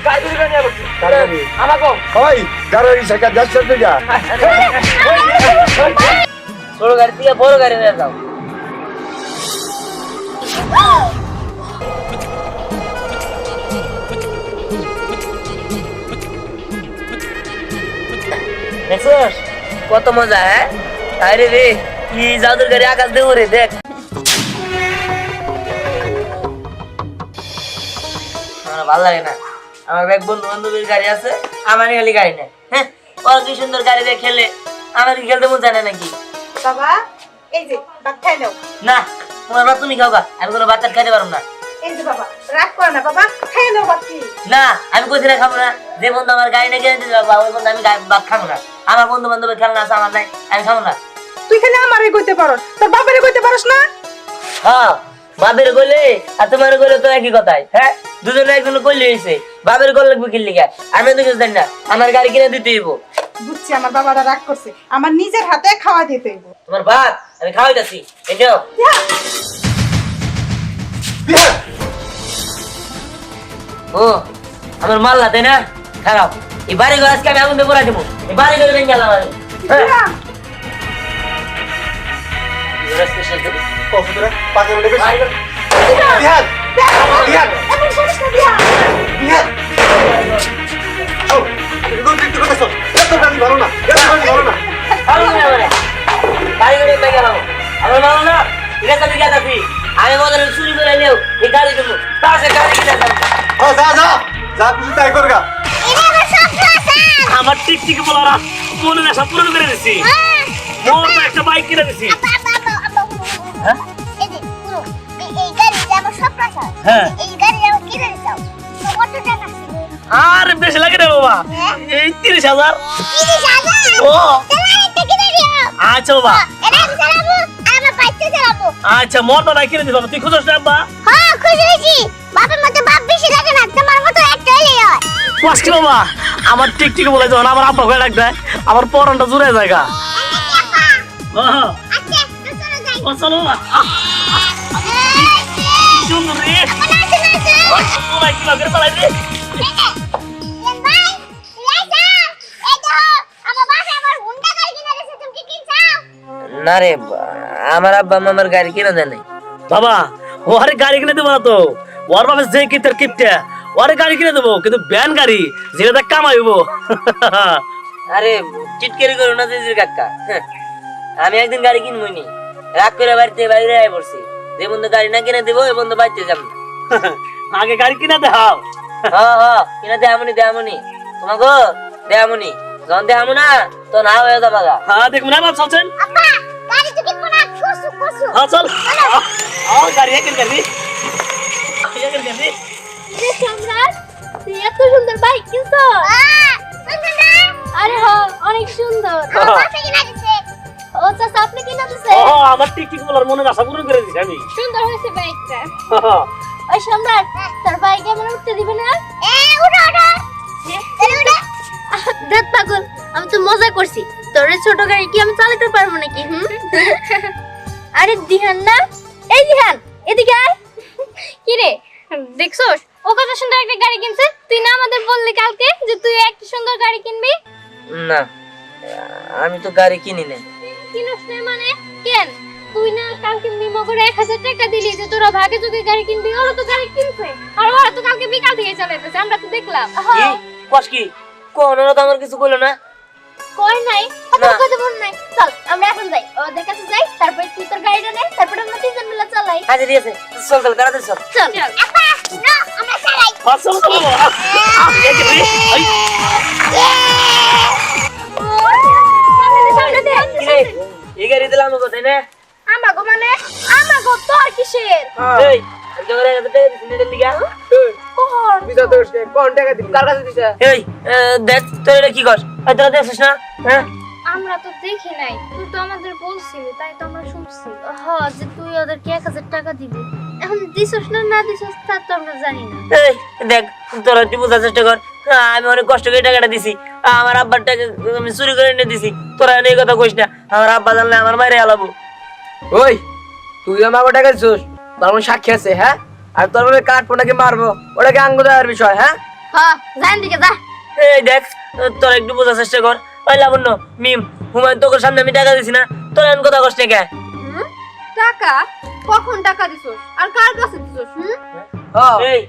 গাড়ি চুরি করে নিয়ে বলছি গাড়ি আমাকে ওই গাড়ি শেখা যাচ্ছে তুই যা ছোট গাড়ি থেকে বড় গাড়ি নিয়ে যাও দেখছস কত মজা হ্যাঁ আরে রে কি জাদুর গাড়ি আকাশ দিয়ে উড়ে দেখ আমার ভালো লাগে না আমার এক বন্ধু বান্ধবের গাড়ি আছে আমার খালি গাড়ি নেই হ্যাঁ ওরা কি সুন্দর গাড়ি দিয়ে খেলে আমার কি খেলতে মন জানে নাকি বাবা এই যে ভাত খাই নাও না তোমার ভাত তুমি খাও গা আমি কোনো ভাত খাইতে পারবো না এই যে বাবা রাগ করো না বাবা খাই নাও ভাত কি না আমি কোথায় না খাবো না যে বন্ধু আমার গাড়ি না কিনে দিতে পারবো ওই বন্ধু আমি ভাত খাবো না আমার বন্ধু বান্ধবের খেলনা আছে আমার নাই আমি খাবো না তুই খালি আমারে কইতে পারস তোর বাবারে কইতে পারস না হ্যাঁ বাপের গলে আর তোমার গলে তো একই কথাই হ্যাঁ দুজনে একজন কইলে হয়েছে বাপের গলে লাগবে কিনলে গা আমি তো কিছু জানি না আমার গাড়ি কিনে দিতে হইব বুঝছি আমার বাবারা রাগ করছে আমার নিজের হাতে খাওয়া দিতে হইব তোমার ভাত আমি খাওয়াইতাছি এই যাও ও আমার মাল্লা তাই না খারাপ এই বাড়ি ঘর আজকে আমি আগুন দিয়ে পড়া দেবো এই বাড়ি ঘরে ভেঙে গেলাম আমি কফুতরা পাকে বলে বেশি বিহার বিহার বিহার ও দুটো একটু কথা শোন এত গাড়ি ভালো না বাড়ি ঘরে ভেঙে গেলাম আমার মালো না এটা তো দিকে যাচ্ছি আমি মনে চুরি করে নেও এই গাড়ি দেবো তার সে গাড়ি কিনে যাবো ও যা যা যা কিছু তাই করগা আমার টিকটিকি বলারা মনে না সব পূরণ করে দিছি মোর তো একটা বাইক কিনে দিছি হ্যাঁ হ্যাঁ আর বেশি লাগে রে বাবা এই 30,000 ও আচ্ছা বাবা আচ্ছা মোর তো নাই কিনে দিবা তুই খুঁজছ না বাবা কষ্ট বাবা আমার টিকটিকি বলে যখন আমার আব্বা করে ডাক দেয় আমার পরনটা জুড়ে জায়গা ও চলো সুন্দর রে তোরা কি লাগে পালাই রে না রে আমার আব্বা আমার গাড়ি কিনে দেয় নাই বাবা ওরে গাড়ি কিনে দেবো না তো ওর বাবা যে কিপ্টার কিপটা ওরে গাড়ি কিনে দেবো কিন্তু ভ্যান গাড়ি যেটা কামাইবো আরে চিটকারি করো না জিজির কাকা আমি একদিন গাড়ি কিনবই নি রাগ করে বাড়িতে বাইরে আয় পড়ছি যে বন্ধু গাড়ি না কিনে দেবো ওই বন্ধু বাড়িতে যাবো আগে গাড়ি কিনে দাও কিনা দেয়ামনি তোমাকে দেয়ামনি যখন দেয়ামো না তো না হয়ে যাবা গা হ্যাঁ দেখুন না বাপ চলছেন হ্যাঁ চল গাড়ি একের গাড়ি তুই এত সুন্দর বাইক কিনছো আরে হ অনেক সুন্দর ও চাচা আপনি কিনা দিছে ও আমার টিকটিক বলার মনে আশা পূরণ করে দিছি আমি সুন্দর হয়েছে বাইকটা ওই সম্রাট তোর বাইকে আমার উঠতে দিবে না দেখ পাগল আমি তো মজা করছি তোর এই ছোট গাড়ি কি আমি চালাতে পারবো নাকি আরে দিহান না এই দিহান এদিকে আয় কি রে দেখছস ও কত সুন্দর একটা গাড়ি কিনছে তুই না আমাদের বললি কালকে যে তুই একটা সুন্দর গাড়ি কিনবি না আমি তো গাড়ি কিনি নাই কিনস না মানে কেন তুই না কালকে মিমো করে 1000 টাকা দিলি যে তোরা ভাগে যোগে গাড়ি কিনবি ওরা তো গাড়ি কিনছে আর ওরা তো কালকে বিকাল থেকে চালাইতেছে আমরা তো দেখলাম কি কস কি কোন ওরা তো আমার কিছু কইলো না কই নাই কত কথা বল নাই চল আমরা এখন যাই ওদের কাছে যাই তারপর তুই তোর গাড়িটা নে তারপর আমরা তিনজন মিলে চালাই আচ্ছা ঠিক আছে চল চল তাড়াতাড়ি চল চল আপা না আমরা চালাই হ্যাঁ চল চল এই গাড়ি দিলাম কোথায় না আমাগো মানে আমাগো তোর কিসের এই জোরে এত দিনের লিগা কোন বিদা তো কোন টাকা দিবি কার কাছে দিছ এই দেখ তুই এটা কি কর এই তোরা দেখছিস না হ্যাঁ আমরা তো দেখি নাই তুই তো আমাদের বলছিলি তাই তো আমরা শুনছি হ্যাঁ যে তুই ওদেরকে 1000 টাকা দিবি এখন দিছস না না দিছস তা তো আমরা জানি না এই দেখ তোরা একটু বোঝার চেষ্টা কর আমি অনেক কষ্ট করে টাকাটা দিছি আমার আব্বার টাকা আমি চুরি করে এনে দিছি তোরা এই কথা কইস না আমার আব্বা জানলে আমার মাইরে আলাবো ওই তুই আমাকে টাকা দিছিস তার মানে সাক্ষী আছে হ্যাঁ আর তোর বলে কাটবো নাকি মারবো ওটাকে আঙ্গ দেওয়ার বিষয় হ্যাঁ হ্যাঁ যান দিকে যা। এই দেখ, তোর একটু বোঝার চেষ্টা কর। ওই লাবণ্য, মিম, হুমায়ুন, তোর সামনে আমি টাকা দিছি না, তোর এখন কথা কষ্ট কে? টাকা কখন টাকা দিছস আর কার কাছে দিছস? এই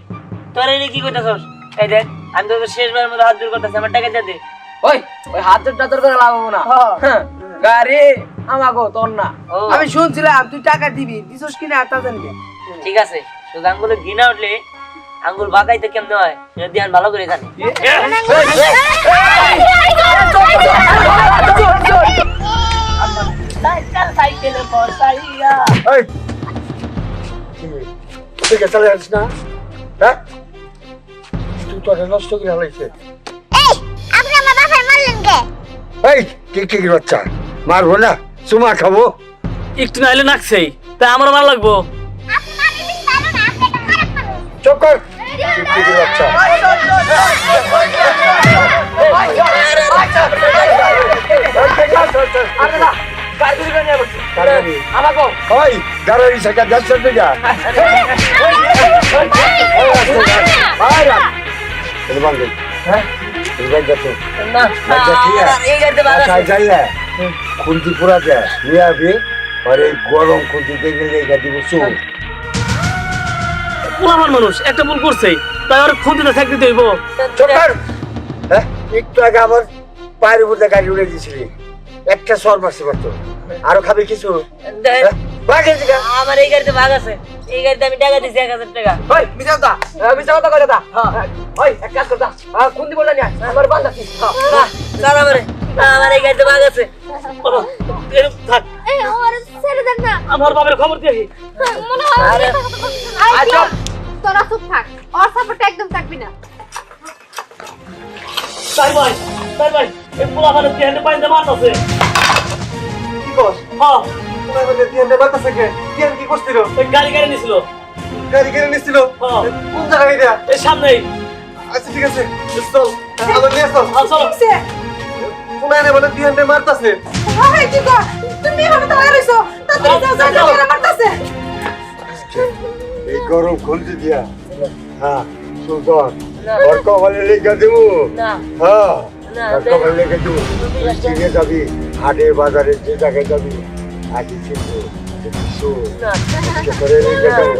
তোর এই কি কইতাছস? এই দেখ, আমি তোকে শেষবারের মতো হাত জোর করতেছি, আমার টাকা দিয়ে দে। ওই ওই হাত টাতর করে লাভ হবো না। হ্যাঁ, গাড়ি আমাগো তোর না। ও। আমি শুনছিলাম তুই টাকা দিবি, দিছস কিনা তা জানবি। ঠিক আছে, শুধু আঙ্গুলে ঘি না উঠলে আঙ্গুল বাঁকাইতে কেমনে হয় সেটা ধ্যান ভালো করে জানি। এই ঠিক আছে, চলে যাস না? হ্যাঁ, তুই তো এটা নষ্ট করে হালাইছে। এই আপনি আমার বাসায় মারলেন কে? এই কি বাচ্চা, মারবো না, চুমা খাবো। একটু নাইলে নাকছেই, তাই আমার মার লাগবো। আপনি মারলেন ভালো না, আপনি একটা খারাপ মানুষ। চুপ কর, কি বাচ্চা। ওই গাড়ি সেটা যাচ্ছে দিকা বান্ধব। হ্যাঁ, যাচ্ছে না, এই গাড়িতে বাঁক আছে। যাইয়া খুন্তি পুরা যায় নিয়ে আসবি, আর এই গরম খুন্তি দেখে লেখা দিব চুল। পোলাপান মানুষ একটা ভুল করছেই, তাই ওর খুঁটিতে থাকতে হইব। চোখার হ্যাঁ, একটু আগে আমার পায়ের উপর দিয়ে গাড়ি উড়ে দিয়েছিলি, একটা সর মারতে পারতো। আরো খাবে কিছু? দেখ, বাঘে দিকা আমার এই গাড়িতে ভাগ আছে, এই গাড়িতে আমি টাকা দিছি 1000 টাকা। ওই মিছা কথা কই দাদা। ওই এক কাজ কর দা, কোন দি বললা নিয়া আমার বান্দা কি? না, চাল আমার এই গাড়িতে ভাগ আছে। বাবা, এরকম থাক, এই ওরে ছেড়ে দেন না। আমার বাবার খবর দিয়ে আসি। মনে হয় আরে, আচ্ছা তোরা চুপ থাক, ওর সাপোর্টটা একদম থাকবি না। তাই ভাই, এই পোলাপানের দেহে পাইতে মারতাছে। কি কস? হ্যাঁ, তোমার মধ্যে দিয়ানটা বাতাসে কে? দিয়ান কি করছিল? ওই গাড়ি নিছিল। গাড়ি কিনে নিছিল? হ্যাঁ। কোন জায়গায় দেয়া? এই সামনেই। আচ্ছা ঠিক আছে, চল আমার নিয়ে চল। হ্যাঁ, চলো। কিসে? শোনায় বলে দিয়ানটা মারতাছে। হয় কি গো? তুমি এখানে দাঁড়ায় রইছো? তাড়াতাড়ি যাও, যাও, যাও, এরা মারতাছে। এই গরম খুলতে দিয়া, হ্যাঁ সুন্দর ওর কপালে লেখা দেবো। না, হ্যাঁ, না, ওর কপালে লেখা দেবো। তুই চিনে যাবি, হাটে বাজারে যে জায়গায় যাবি, আগে চিনবো না, করে লেখা দেবো।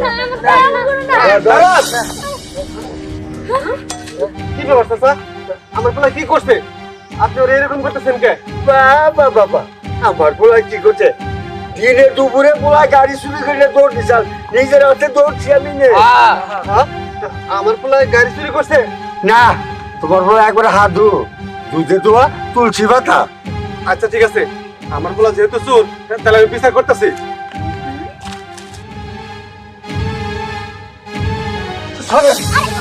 কি ব্যাপার চাচা? আমার পোলা কি করছে? আপনি ওরা এরকম করতেছেন কে? বাবা বাবা, আমার পোলা কি করছে? দিনে দুপুরে পোলা গাড়ি চুরি করে দৌড় দিছাল, নিজের হাতে দৌড়ছি আমি নে। হ্যাঁ? আমার পোলা গাড়ি চুরি করছে? না, তোমার পোলা একবার হাত দুধে দোয়া তুলসী পাতা। আচ্ছা ঠিক আছে, আমার পোলা যেহেতু চোর, তাহলে আমি বিচার করতেছি।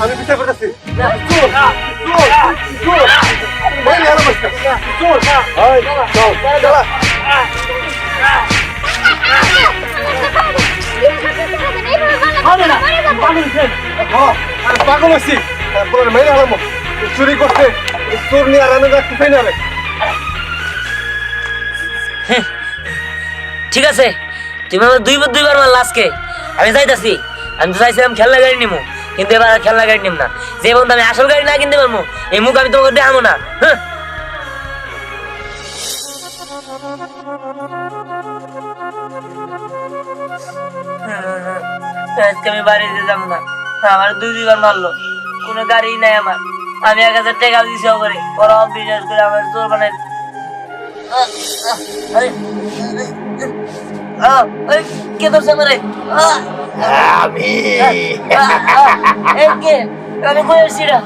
আমি বিচার করতেছি। পাগল হচ্ছি, মেরে আলাম চুরি করছে, চোর নিয়ে আরামে রাখতে না। ঠিক আছে, তুমি আমার দুইবার মারলা আজকে। আমি যাইতাছি, আমি তো চাইছিলাম খেলনা গাড়ি নিবো, কিন্তু এবার আর খেলনা গাড়ি নিব না। যে বন্ধু আমি আসল গাড়ি না কিনতে পারবো, এই মুখ আমি তোমাকে দেখাবো না। হ্যাঁ, আজকে আমি বাড়িতে যাবো না। আমার দুইবার মারলো, কোনো গাড়ি নাই আমার। আমি 1000 টাকা দিছি করে, ওরা অবিশ্বাস করে আমার চোর বানাই। কে ধরছে আমারে? আমি আমি কই আসছি না,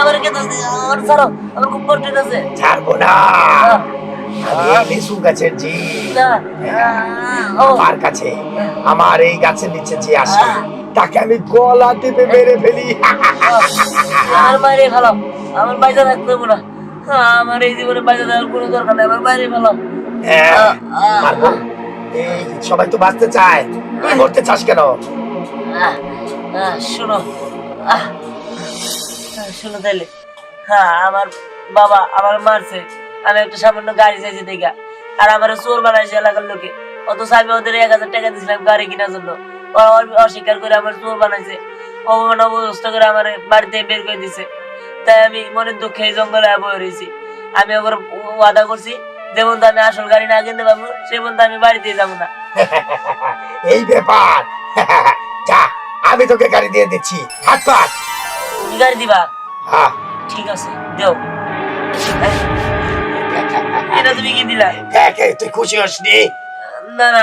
আমার কে ধরছে? আমার ছাড়ো, আমার খুব কষ্ট হইতাছে। ছাড়বো না। লিচু গাছের জি না, ও আমার কাছে, আমার এই গাছের নিচে যে আসে তাকে আমি গলা টিপে মেরে ফেলি। আমার বাইরে ফেলো, আমার বাইরে থাকতে দেবো না। আমার এই জীবনে বাইরে দেওয়ার কোনো দরকার নেই, আমার বাইরে ফেলো। মারবো? এই সবাই তো বাঁচতে চায়, তুই মরতে চাস কেন? শোনো, শোনো তাইলে, হ্যাঁ আমার বাবা আমার মারছে, আমি একটা সামান্য গাড়ি চাইছি দেখা, আর আমার চোর বানাইছে এলাকার লোকে। অথচ আমি ওদের 1000 টাকা দিয়েছিলাম গাড়ি কেনার জন্য, ওরা অস্বীকার করে আমার চোর বানাইছে, অবস্থা করে আমার বাড়িতে বের করে দিছে। তাই আমি মনের দুঃখে এই জঙ্গলে বয়ে রয়েছি। আমি ওর ওয়াদা করছি যে বন্ধু আমি আসল গাড়ি না কিনতে পারবো সে বন্ধু আমি বাড়িতে যাবো না। এই ব্যাপার। যা, আমি তোকে গাড়ি দিয়ে দিচ্ছি, হাত পাত। তুমি গাড়ি দিবা? হ্যাঁ, ঠিক আছে দেও। এটা তুমি কি দিলা? দেখ তুই খুশি হসনি? না না,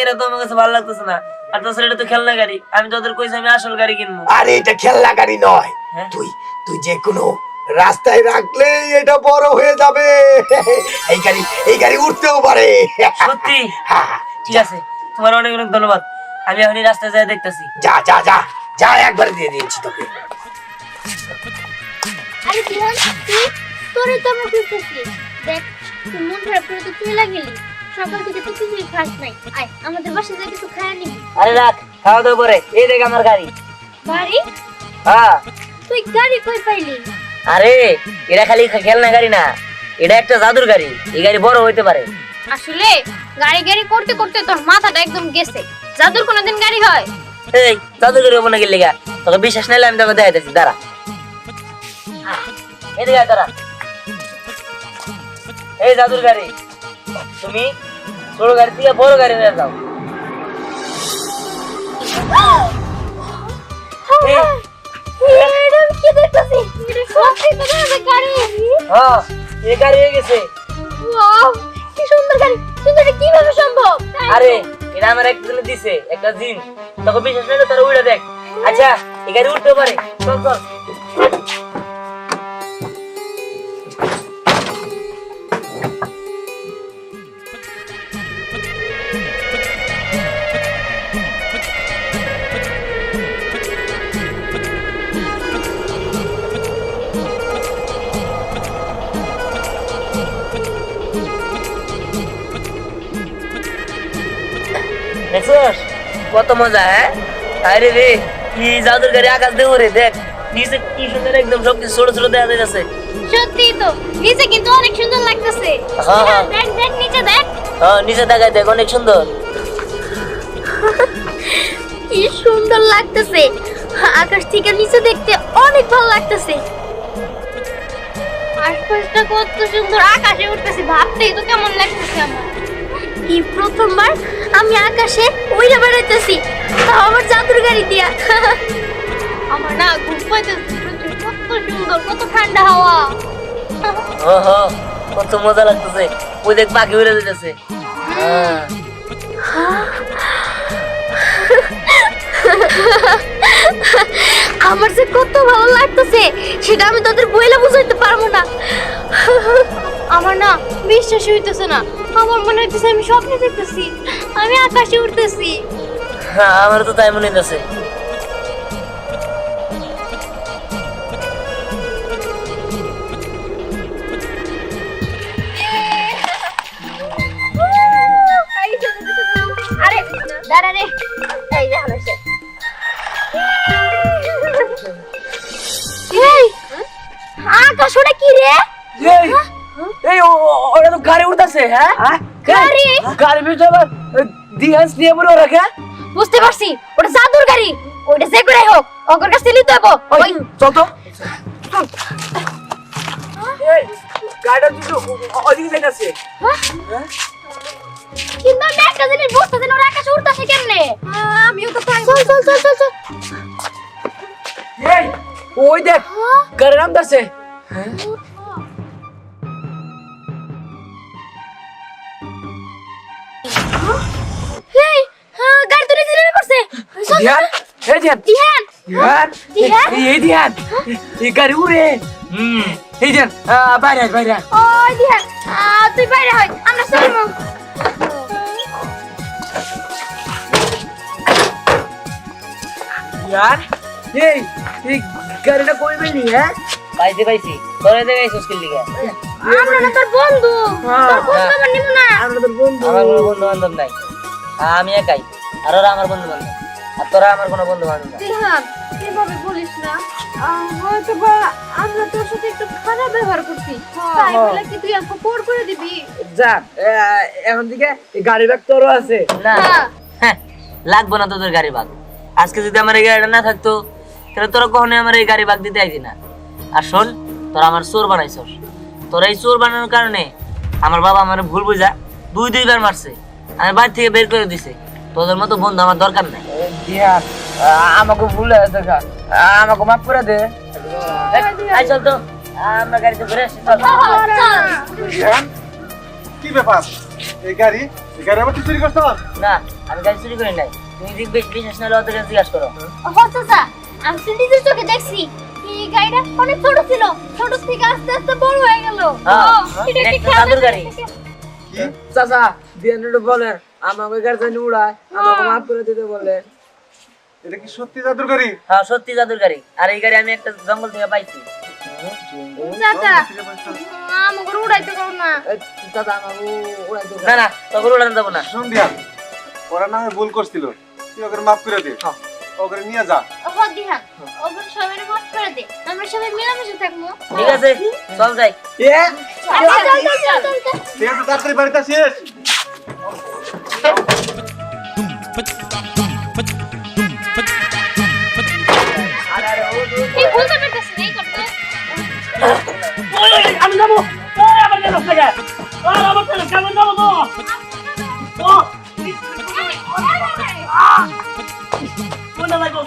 এটা তো আমার কাছে ভালো লাগতেছে না। আর তাছাড়া এটা তো খেলনা গাড়ি, আমি তোদের কইছি আমি আসল গাড়ি কিনবো। আরে এটা খেলনা গাড়ি নয়, হ্যাঁ? তুই তুই যে কোনো রাস্তায় রাখলে এটা বড় হয়ে যাবে। এই গাড়ি উঠতেও পারে। সত্যি? হ্যাঁ, ঠিক আছে, তোমার অনেক অনেক ধন্যবাদ। আমি এখনই রাস্তায় যাই দেখতেছি। যা যা যা যা, একবার দিয়ে দিয়েছি তোকে। আরে দিহান তুই তোরে তো আমরা খুঁজতেছি। দেখ তুই মন খারাপ করে তো চলে গেলি, সকাল থেকে তো কিছুই খাস নাই। আয় আমাদের বাসায় যাই কিছু খায় নিবি। আরে রাখ, খাওয়া দাওয়া পরে। এই দেখ আমার গাড়ি। বাড়ি? হ্যাঁ। তুই গাড়ি কই পাইলি? আরে এটা খালি খেলনা গাড়ি না, এটা একটা জাদুর গাড়ি। এই গাড়ি বড় হইতে পারে। আসলে গাড়ি গাড়ি করতে করতে তোর মাথাটা একদম গেছে। জাদুর কোনোদিন গাড়ি হয়? এই জাদুর গাড়ি হবো নাকি লেগা? তোকে বিশ্বাস নাইলে আমি তোকে দেখাইতেছি, দাঁড়া। এদিকে আয়, দাঁড়া। এই জাদুর গাড়ি, তুমি ছোট গাড়ি থেকে বড় গাড়ি হয়ে যাও। এই, এটা আমি কি দেখতেছি? এটা সত্যি তো গাড়ি। হ্যাঁ, এই গাড়ি হয়ে গেছে। ওয়াও, কি সুন্দর গাড়ি। কিন্তু এটা কিভাবে সম্ভব? আরে এটা আমার একজনে দিছে, একটা জিন। তোকে বিশ্বাস নাইলে তোরা উড়ে দেখ। আচ্ছা এই গাড়ি উঠতে পারে, চল চল। দেখছস কত মজা? হ্যাঁ, আরে রে কি জাদুর গাড়ি আকাশ দিয়ে উড়ে। দেখ নিচে কি সুন্দর, একদম সবকিছু ছোট ছোট দেখা যাচ্ছে। সত্যি তো নিচে কিন্তু অনেক সুন্দর লাগতেছে। হ্যাঁ, হ্যাঁ। দেখ দেখ নিচে দেখ। হ্যাঁ নিচে তাকাই দেখ, অনেক সুন্দর। কি সুন্দর লাগতেছে। আকাশ থেকে নিচে দেখতে অনেক ভালো লাগতেছে। আশপাশটা কত সুন্দর, আকাশে উঠতেছি, ভাবতেই তো কেমন লাগতেছে আমার। এই প্রথমবার আমি আকাশে উড়ে বেড়াইতেছি, তাও আমার জাদুর গাড়ি দিয়া। আমার না ঘুম পাইতেছে, কত সুন্দর, কত ঠান্ডা হাওয়া। ওহো কত মজা লাগতেছে। ওই দেখ পাখি উড়ে যেতেছে। আমার যে কত ভালো লাগতেছে সেটা আমি তোদের বইলে বুঝাইতে পারবো না। আমার না বিশ্বাস হইতেছে না। আমার মনে হইতেছে আমি স্বপ্নে দেখতেছি, আমি আকাশে উড়তেছি। হ্যাঁ আমার তো তাই মনে হইতেছে। আরে দাঁড়া রে, এই যে হাসে। এই আকাশ ওটা কি রে? এই এই ওরা তো গাড়ি উঠতেছে। হ্যাঁ গাড়ি? গাড়ি ভিতরে দিহান নিয়ে বলে রাখে। বুঝতে পারছি, ওটা জাদুর গাড়ি। ওটা যে করে হোক ওর কাছে নিতে হবে। ওই চল তো। এই গাড়িটা কিন্তু ওদিকে যাইতাছে। কিন্তু আমি একটা জিনিস বুঝতেছি না, ওরা আকাশে উড়তেছে কেমনে? আমিও তো তাই। চল চল চল চল চল। এই ওই দেখ গাড়ি নামতাছে। এই গাড়ি তো নিচে নেমে পড়ছে। চল, দিহান, এই দিহান, দিহান দিহান, দিহান? এই দিহান, এই গাড়ি উড়ে। এই দিহান, বাইরে আয়, বাইরে আয়। ওই দিহান, তুই বাইরে হয়, আমরা চলবো। দিহান, এই গাড়িটা কই পেলি? হ্যাঁ পাইছি পাইছি, তোরা দেখাইছিস কি লিগা? আমরা না তোর বন্ধু, তোর খোঁজ খবর নিব না। আমরা তোর বন্ধু। আমার কোনো বন্ধু বান্ধব নাই, আমি একাই। আর ওরা আমার বন্ধু বান্ধব, আর তোরা আমার কোনো বন্ধু বান্ধব নাই। দিহান এভাবে বলিস না। হয়তো বা আমরা তোর সাথে একটু খারাপ ব্যবহার করছি, তাই বলে কি তুই আমাকে পর করে দিবি? যা, এখন থেকে গাড়ি ব্যাগ তোরও আছে। না হ্যাঁ, লাগবো না তোদের গাড়ি ভাগ। আজকে যদি আমার এই গাড়িটা না থাকতো তাহলে তোরা কখনোই আমার এই গাড়ি ভাগ দিতে আইতি না। আর শোন, তোরা আমার চোর বানাইছস। তোরা এই চোর বানানোর কারণে আমার বাবা আমার ভুল বুঝা দুইবার মারছে, আমার বাড়ি থেকে বের করে দিছে। তোদের মতো বন্ধু আমার দরকার নাই। দিহান আমাকে ভুল হয়েছে গা, আমাকে মাফ করে দে। এই চল তো, আমরা গাড়িতে ঘুরে আসছি, চল। রিহান, কি ব্যাপার? এই গাড়ি আবার তুই চুরি করছ? না, আমি গাড়ি চুরি করি নাই। তুমি যদি বিশ্বাস না হলে ওদের কাছে জিজ্ঞাসা করো। চাচা আমি তো নিজের চোখে দেখছি এই গাড়িটা অনেক ছোট ছিল, ছোট থেকে আস্তে আস্তে বড় হয়ে গেল। হ্যাঁ, এটা এটা একটা একটা জাদুর গাড়ি। কি? চাচা দিহান একটু বলেন আমাকে গাড়ি জানি উড়ায়, আমাকে মাফ করে দিতে বলেন। এটা কি সত্যি জাদুর গাড়ি? হ্যাঁ, সত্যি জাদুর গাড়ি। আর এই গাড়ি আমি একটা জঙ্গল থেকে পাইছি। চাচা আমাকে উড়াইতে পারো না। চাচা আমাকে উড়াইতে না না, তখন উড়ানো যাবো না। শোন রিহান, ওরা না হয় ভুল করছিল, তুই ওকে মাফ করে দে, ওকে নিয়ে যা। দিহান ওগুলো সবাই মাফ করে দে, আমরা সবাই মিলেমিশে থাকবো। ঠিক আছে, চল যাই। আচ্ছা, চল, চল, চল, চল, চল। ঠিক আছে, তাড়াতাড়ি বাড়িতে আসিস। এই ভুলটা করতেছিস, এই করতে। আমি যাবো। আমার কেন থেকে আমার কেন কেমন যাবো তো কোনটা লাগবে